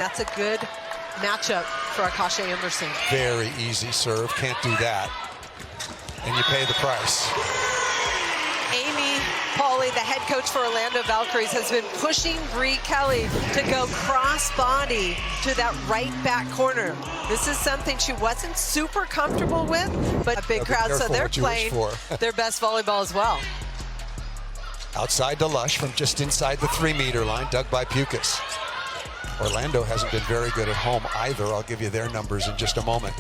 That's a good matchup for Akasha Anderson. Very easy serve, can't do that. And you pay the price. Amy Pauley, the head coach for Orlando Valkyries, has been pushing Bree Kelly to go cross-body to that right back corner. This is something she wasn't super comfortable with, but a big crowd, so they're playing their best volleyball as well. Outside to Lush from just inside the 3-meter line, dug by Pukas. Orlando hasn't been very good at home either. I'll give you their numbers in just a moment.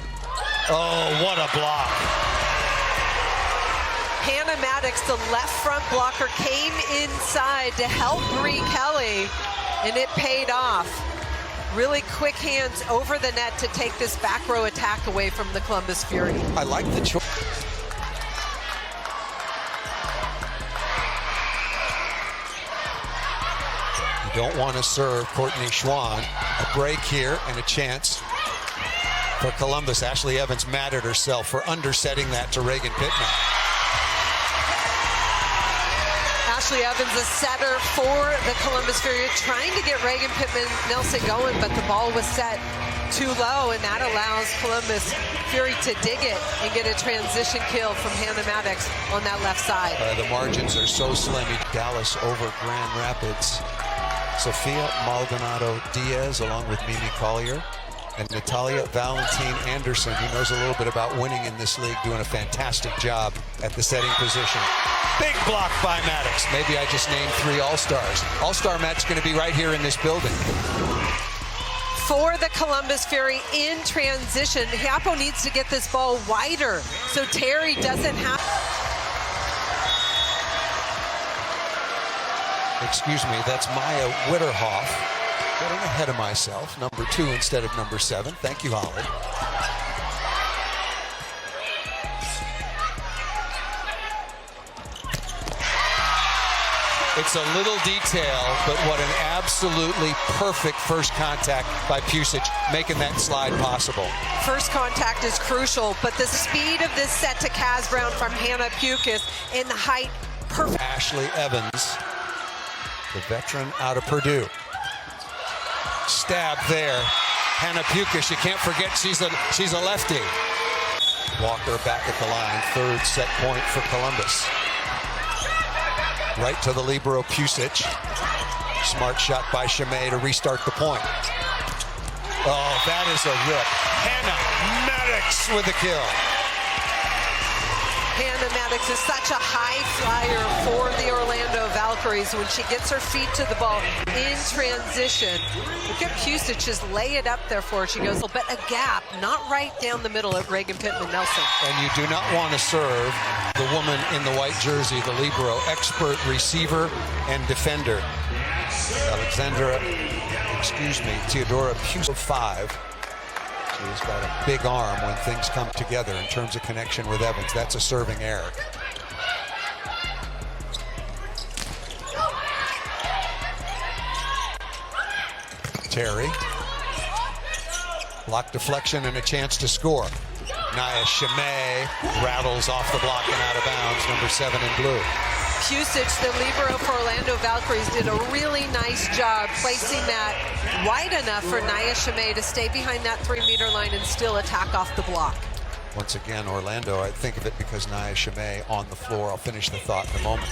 Oh, what a block. Hannah Maddox, the left front blocker, came inside to help Bree Kelly, and it paid off. Really quick hands over the net to take this back row attack away from the Columbus Fury. I like the choice. You don't want to serve Courtney Schwann. A break here and a chance for Columbus. Ashley Evans mad at herself for undersetting that to Reagan Pittman. Ashley Evans, a setter for the Columbus Fury, trying to get Reagan Pittman Nelson going, but the ball was set too low, and that allows Columbus Fury to dig it and get a transition kill from Hannah Maddox on that left side. The margins are so slim. Dallas over Grand Rapids. Sophia Maldonado Diaz along with Mimi Collier and Natalia Valentin Anderson, who knows a little bit about winning in this league, doing a fantastic job at the setting position. Big block by Maddox. Maybe I just named 3 All-Stars. All-Star match going to be right here in this building. For the Columbus Fury in transition, Hiapo needs to get this ball wider so Terry doesn't have... Excuse me, that's Maya Witterhoff. Getting ahead of myself. Number 2 instead of number 7. Thank you, Holly. It's a little detail, but what an absolutely perfect first contact by Pusic, making that slide possible. First contact is crucial, but the speed of this set to Kaz Brown from Hannah Pukas and the height, perfect. Ashley Evans, the veteran out of Purdue. Stab there. Hannah Pukas, you can't forget she's a lefty. Walker back at the line, third set point for Columbus. Right to the libero Pusic. Smart shot by Chimay to restart the point. Oh, that is a rip. Hannah Maddox with the kill. Hannah Maddox is such a high flyer for the Orlando Valkyries when she gets her feet to the ball in transition. Look at Pusic just lay it up there for her. She goes, but a gap, not right down the middle at Reagan Pittman Nelson. And you do not want to serve the woman in the white jersey, the libero, expert receiver and defender. Theodora Pusic, 5. She's got a big arm when things come together in terms of connection with Evans. That's a serving error. Terry. Block deflection and a chance to score. Nia Chimay rattles off the block and out of bounds, number 7 in blue. Pusic, the libero for Orlando Valkyries, did a really nice job placing that wide enough for Nia Chimay to stay behind that 3-meter line and still attack off the block. Once again, Orlando, I think of it because Nia Chimay on the floor. I'll finish the thought in a moment.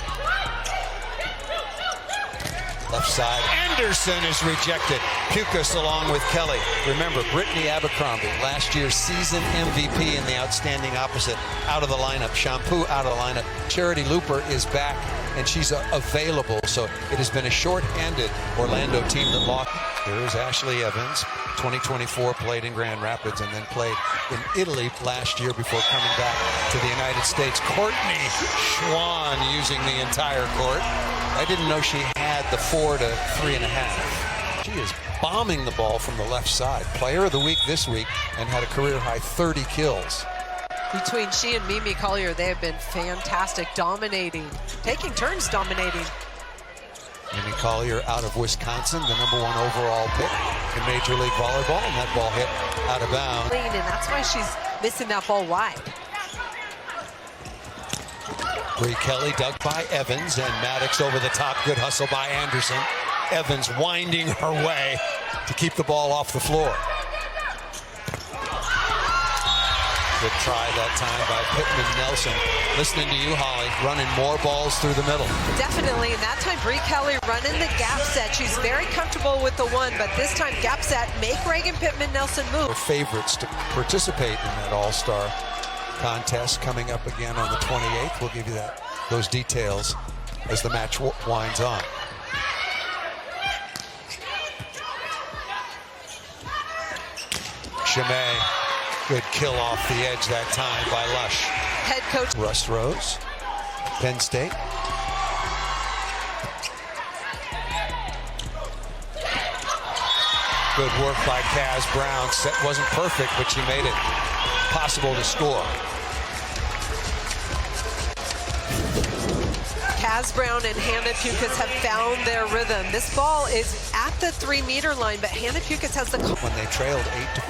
Left side, Anderson is rejected. Pukas along with Kelly. Remember, Brittany Abercrombie, last year's season MVP in the outstanding opposite, out of the lineup. Shampoo out of the lineup. Charity Looper is back, and she's available. So it has been a short-handed Orlando team that lost. Here's Ashley Evans, 2024, played in Grand Rapids and then played in Italy last year before coming back to the United States. Courtney Schwann using the entire court. I didn't know she had the 4 to 3.5. She is bombing the ball from the left side. Player of the week this week and had a career-high 30 kills. Between she and Mimi Collier, they have been fantastic, dominating, taking turns dominating. Mimi Collier out of Wisconsin, the #1 overall pick in Major League Volleyball, and that ball hit out of bounds. And that's why she's missing that ball wide. Bree Kelly dug by Evans, and Maddox over the top. Good hustle by Anderson. Evans winding her way to keep the ball off the floor. Good try that time by Pittman Nelson. Listening to you, Holly, running more balls through the middle. Definitely, and that time Bree Kelly running the gap set. She's very comfortable with the one, but this time gap set, make Reagan Pittman Nelson move. Favorites to participate in that All-Star contest coming up again on the 28th. We'll give you those details as the match winds on. Chimay, good kill off the edge that time by Lush. Head coach Russ Rose, Penn State. Good work by Kaz Brown. Set wasn't perfect, but she made it possible to score. Kaz Brown and Hannah Pukas have found their rhythm. This ball is at the 3-meter line, but Hannah Pukas has the... When they trailed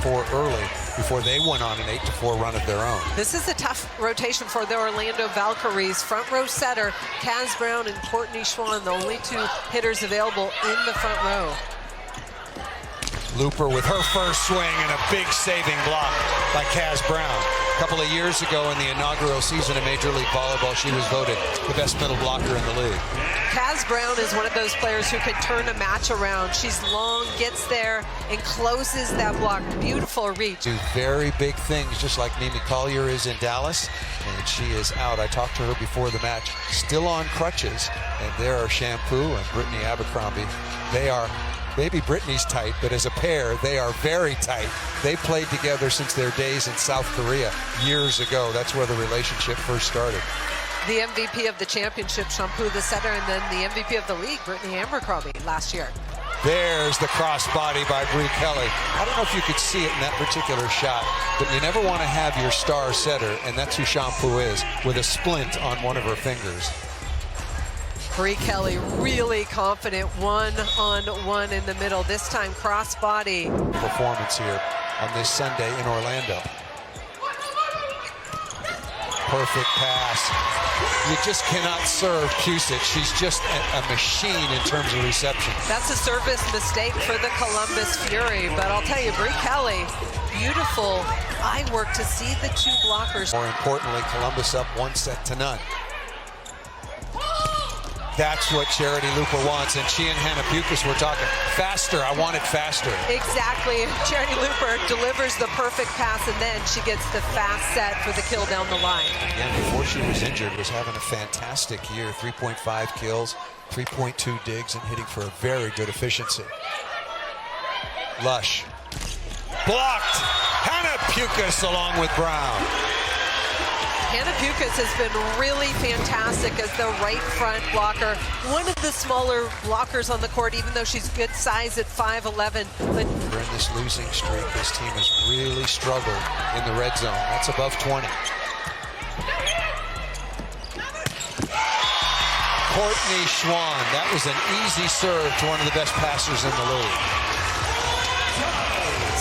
8-4 early before they went on an 8-4 run of their own. This is a tough rotation for the Orlando Valkyries. Front row setter, Kaz Brown and Courtney Schwann, the only two hitters available in the front row. Looper with her first swing and a big saving block by Kaz Brown. A couple of years ago in the inaugural season of Major League Volleyball, she was voted the best middle blocker in the league. Kaz Brown is one of those players who can turn a match around. She's long, gets there, and closes that block. Beautiful reach. Do very big things, just like Mimi Collier is in Dallas, and she is out. I talked to her before the match, still on crutches, and there are Shampoo and Brittany Abercrombie. They are... Maybe Brittany's tight, but as a pair, they are very tight. They played together since their days in South Korea years ago. That's where the relationship first started. The MVP of the championship, Shampoo the setter, and then the MVP of the league, Brittany Abercrombie, last year. There's the crossbody by Bree Kelly. I don't know if you could see it in that particular shot, but you never want to have your star setter, and that's who Shampoo is, with a splint on one of her fingers. Bree Kelly really confident, one-on-one in the middle. This time cross-body. Performance here on this Sunday in Orlando. Perfect pass. You just cannot serve Pusic. She's just a machine in terms of reception. That's a service mistake for the Columbus Fury, but I'll tell you, Bree Kelly, beautiful eye work to see the two blockers. More importantly, Columbus up 1-0. That's what Charity Looper wants, and she and Hannah Pukas were talking faster. I want it faster. Exactly. Charity Looper delivers the perfect pass, and then she gets the fast set for the kill down the line. Again, before she was injured, was having a fantastic year. 3.5 kills, 3.2 digs, and hitting for a very good efficiency. Lush. Blocked. Hannah Pukas along with Brown. Hannah Pukas has been really fantastic as the right front blocker. One of the smaller blockers on the court, even though she's good size at 5'11". But during this losing streak, this team has really struggled in the red zone. That's above 20. Courtney Schwann, that was an easy serve to one of the best passers in the league.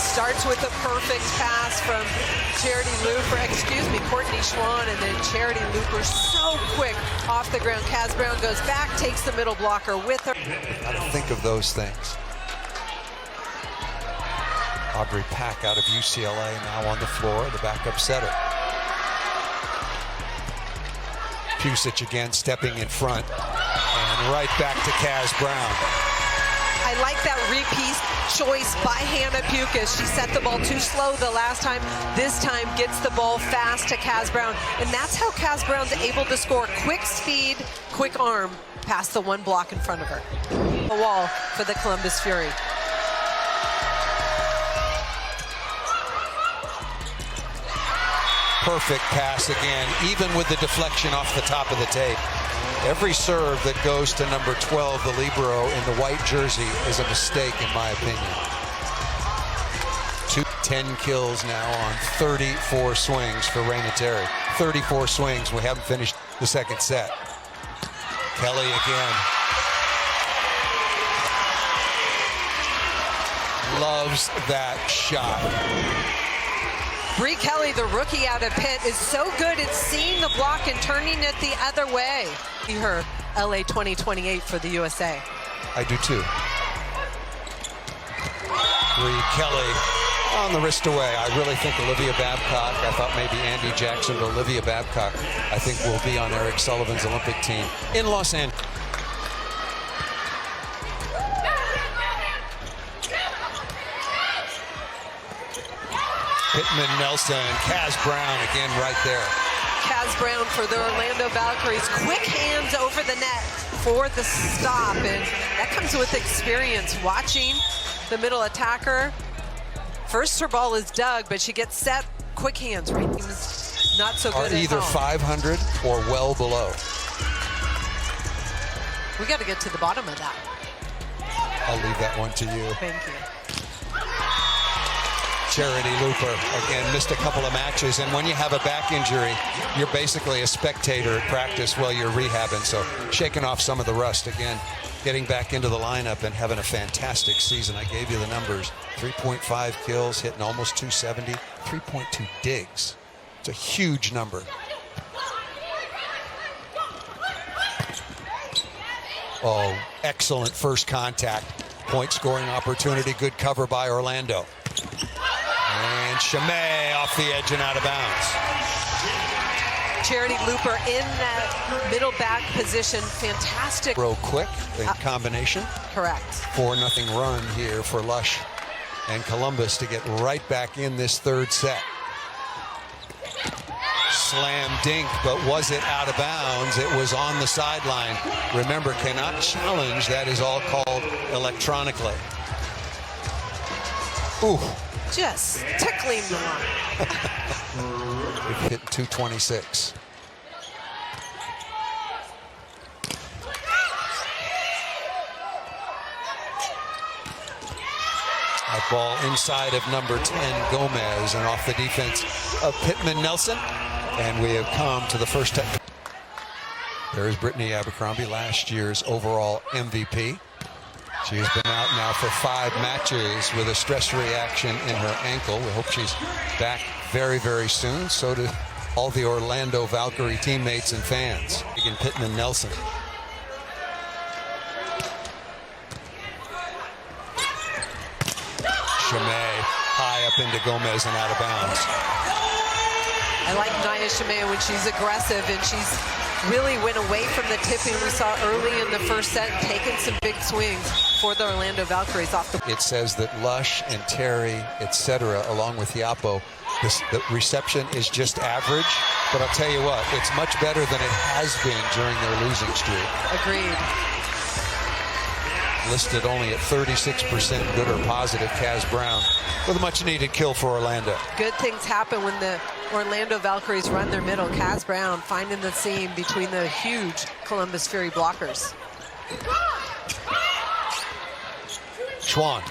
Starts with a perfect pass from Courtney Schwann, and then Charity Looper so quick off the ground. Kaz Brown goes back, takes the middle blocker with her. Got to think of those things. Aubrey Pack out of UCLA now on the floor, the backup setter. Pusic again stepping in front, and right back to Kaz Brown. I like that repeat choice by Hannah Pukas. She set the ball too slow the last time. This time gets the ball fast to Kaz Brown. And that's how Kaz Brown's able to score. Quick speed, quick arm, past the one block in front of her. A wall for the Columbus Fury. Perfect pass again, even with the deflection off the top of the tape. Every serve that goes to number 12, the libero in the white jersey, is a mistake in my opinion. 10 kills now on 34 swings for Raina Terry. 34 swings. We haven't finished the second set. Kelly again. Loves that shot. Bree Kelly, the rookie out of Pitt, is so good at seeing the block and turning it the other way. Her LA 2028 for the USA. I do too. three. Kelly on the wrist away. I really think Olivia Babcock, I thought maybe Andy Jackson, but Olivia Babcock, I think will be on Eric Sullivan's Olympic team in Los Angeles. Pittman Nelson, Kaz Brown again right there. Kaz Brown for the Orlando Valkyries. Quick hands over the net for the stop, and that comes with experience. Watching the middle attacker. First her ball is dug, but she gets set. Quick hands, right? Not so good. Are either 500 or well below. We got to get to the bottom of that. I'll leave that one to you. Thank you. Charity Looper, again, missed a couple of matches, and when you have a back injury, you're basically a spectator at practice while you're rehabbing, so shaking off some of the rust. Again, getting back into the lineup and having a fantastic season. I gave you the numbers. 3.5 kills, hitting almost 270, 3.2 digs. It's a huge number. Oh, excellent first contact. Point scoring opportunity, good cover by Orlando. And Chimay off the edge and out of bounds. Charity Looper in that middle back position. Fantastic. Real quick in combination. Correct. 4-0 run here for Lush and Columbus to get right back in this third set. Slam dink, but was it out of bounds? It was on the sideline. Remember, cannot challenge. That is all called electronically. Ooh. Just tickling the line. It hit 226. That ball inside of number 10, Gomez, and off the defense of Pittman Nelson. And we have come to the first time. There's Brittany Abercrombie, last year's overall MVP. She has been out now for 5 matches with a stress reaction in her ankle. We hope she's back very, very soon. So do all the Orlando Valkyrie teammates and fans. Again, Pittman Nelson. Chimay high up into Gomez and out of bounds. I like Nia Chimay when she's aggressive, and she's really went away from the tipping we saw early in the first set, taking some big swings for the Orlando Valkyries off the. It says that Lush and Terry, etc., along with Yapo, the reception is just average. But I'll tell you what, it's much better than it has been during their losing streak. Agreed. Listed only at 36% good or positive, Kaz Brown, with a much-needed kill for Orlando. Good things happen when the Orlando Valkyries run their middle. Kaz Brown finding the seam between the huge Columbus Fury blockers. Schwann.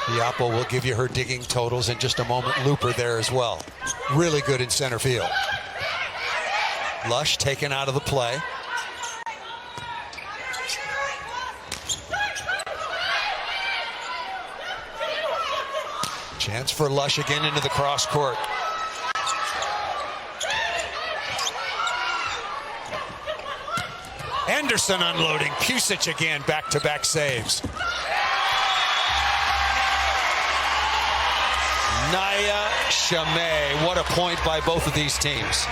Yapo will give you her digging totals in just a moment. Looper there as well. Really good in center field. Lush taken out of the play. Chance for Lush again into the cross court. Anderson unloading. Pusic again, back-to-back saves. Nia Chimay, what a point by both of these teams.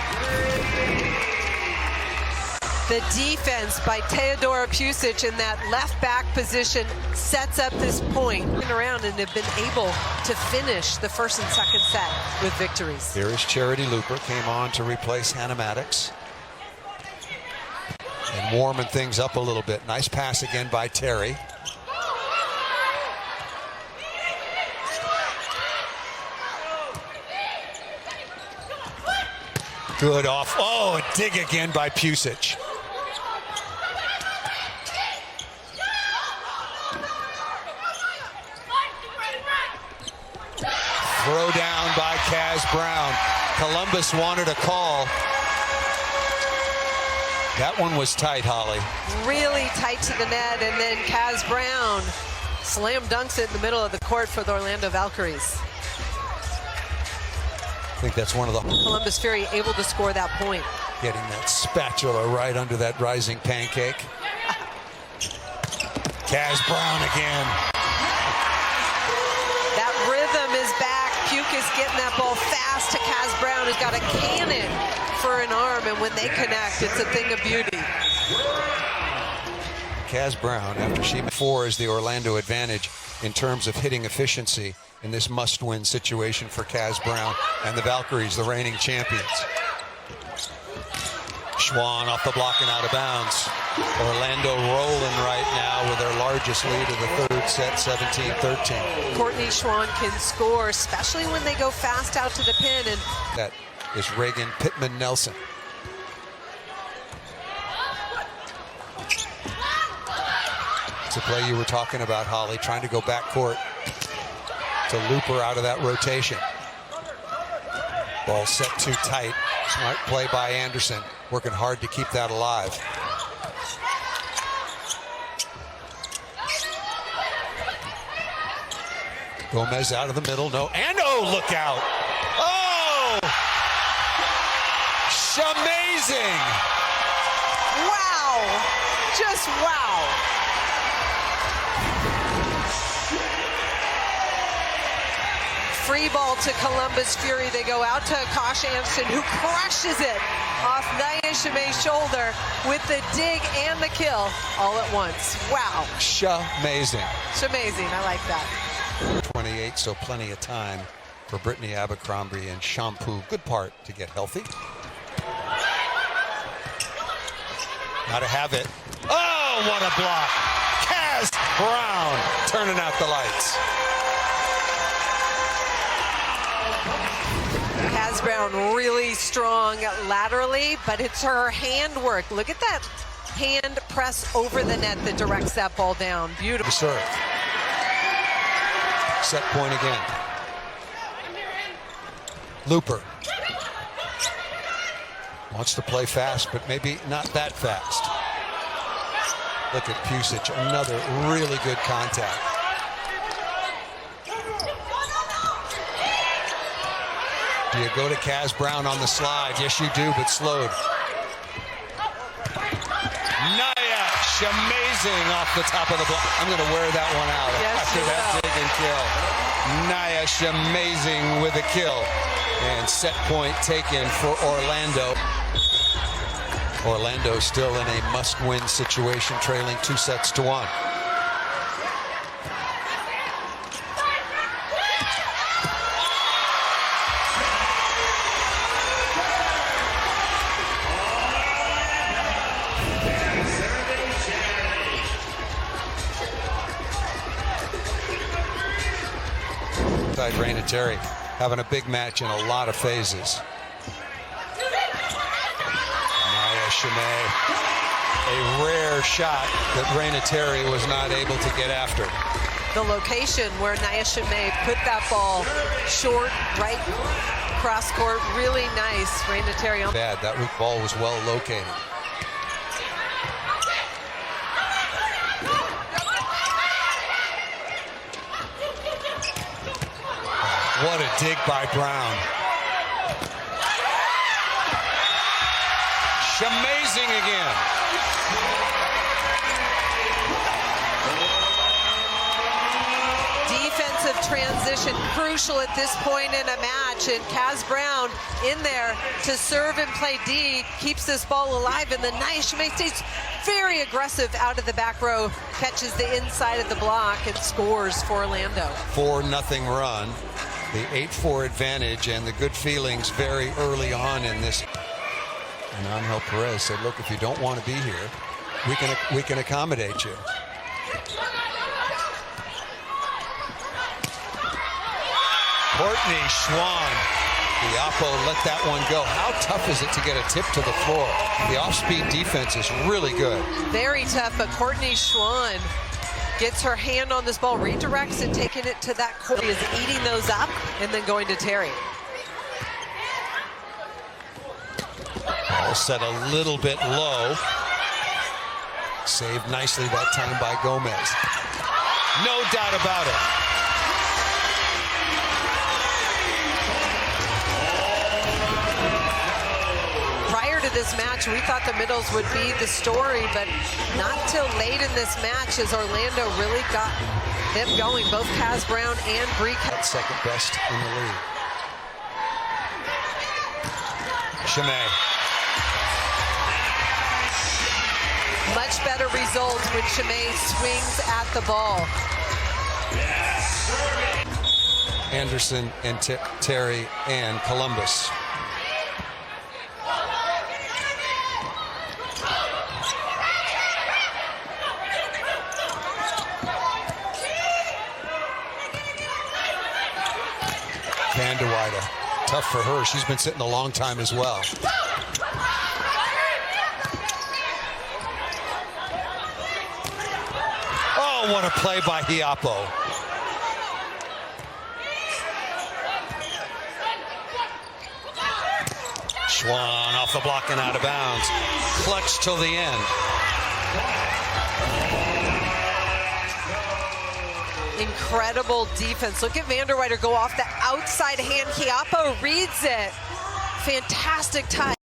The defense by Teodora Pusic in that left back position sets up this point. Around and have been able to finish the first and second set with victories. Here is Charity Looper, came on to replace Hannah Maddox. And warming things up a little bit. Nice pass again by Terry. Good off. Oh, a dig again by Pusic. Throw down by Kaz Brown. Columbus wanted a call. That one was tight, Holly. Really tight to the net, and then Kaz Brown slam dunks it in the middle of the court for the Orlando Valkyries. I think that's one of the... Columbus Fury able to score that point. Getting that spatula right under that rising pancake. Kaz Brown again. That rhythm is back. Pukas getting that ball fast to Kaz Brown, who's got a cannon for an arm, and when they connect, it's a thing of beauty. Kaz Brown, after she 4 is the Orlando advantage in terms of hitting efficiency in this must-win situation for Kaz Brown and the Valkyries, the reigning champions. Schwann off the block and out of bounds. Orlando rolling right now with their largest lead of the third set, 17-13. Courtney Schwann can score, especially when they go fast out to the pin. And that is Reagan Pittman-Nelson. It's a play you were talking about, Holly, trying to go back court to loop her out of that rotation. Ball set too tight. Smart play by Anderson, working hard to keep that alive. Gomez out of the middle, no, and oh, look out. Oh! Amazing! Wow! Just wow! Free ball to Columbus Fury. They go out to Akash Anderson, who crushes it off Naya Shimei's shoulder with the dig and the kill all at once. Wow. Amazing. Amazing. I like that. 28, so plenty of time for Brittany Abercrombie and Shampoo. Good part to get healthy. Gotta have it. Oh, what a block. Kaz Brown turning out the lights. Kaz Brown really strong laterally, but it's her handwork. Look at that hand press over the net that directs that ball down. Beautiful serve. Set point again. Looper. Wants to play fast, but maybe not that fast. Look at Pusic, another really good contact. Do you go to Kaz Brown on the slide? Yes, you do, but slowed. Naya, amazing off the top of the block. I'm going to wear that one out after that dig and kill. Naya, amazing with a kill. And set point taken for Orlando. Orlando still in a must-win situation, trailing 2-1. Raina Terry having a big match in a lot of phases. Naya Shimei, a rare shot that Raina Terry was not able to get after. The location where Naya Shimei put that ball short, right cross court, really nice. Raina Terry on. Bad, that ball was well located. What a dig by Brown. Amazing again. Defensive transition crucial at this point in a match, and Kaz Brown in there to serve and play D, keeps this ball alive, and the Naya Shimei stays very aggressive out of the back row, catches the inside of the block and scores for Orlando. 4-0 run. The 8-4 advantage and the good feelings very early on in this. And Angel Perez said, look, if you don't want to be here, we can accommodate you. Courtney Schwann, the Oppo let that one go. How tough is it to get a tip to the floor? The off-speed defense is really good. Very tough, but Courtney Schwann gets her hand on this ball, redirects and taking it to that court, is eating those up and then going to Terry. Ball set a little bit low. Saved nicely that time by Gomez. No doubt about it. Prior to this match, we thought the middles would be the story, but not till late in this match as Orlando really got them going, both Kaz Brown and Bree. That's second best in the league. Chimay. Much better result when Chimay swings at the ball. Anderson and Terry and Columbus. Vanderweyde, tough for her. She's been sitting a long time as well. Oh, what a play by Hiapo. Schwan off the block and out of bounds. Clutch till the end. Incredible defense. Look at Vanderweyde go off the outside hand. Hiapo reads it. Fantastic touch.